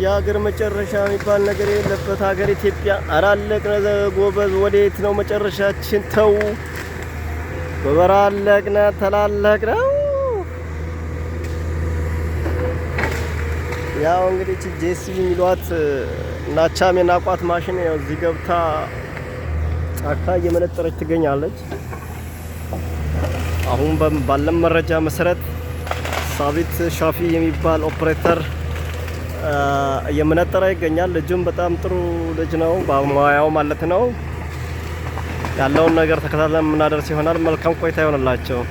የሀገር መጨረሻ የሚባል ነገር የለበት ሀገር ኢትዮጵያ። አላለቅነ ጎበዝ፣ ወዴት ነው መጨረሻችን? ተው ጎበራ፣ አለቅነ ተላለቅነ። ያው እንግዲህ ጄሲ የሚሏት ናቻም የናቋት ማሽን ያው እዚህ ገብታ ጫካ እየመነጠረች ትገኛለች። አሁን ባለም መረጃ መሰረት ሳቢት ሻፊ የሚባል ኦፕሬተር እየመነጠረ ይገኛል። ልጁም በጣም ጥሩ ልጅ ነው በሙያው ማለት ነው። ያለውን ነገር ተከታትለን የምናደርስ ይሆናል። መልካም ቆይታ ይሆንላቸው።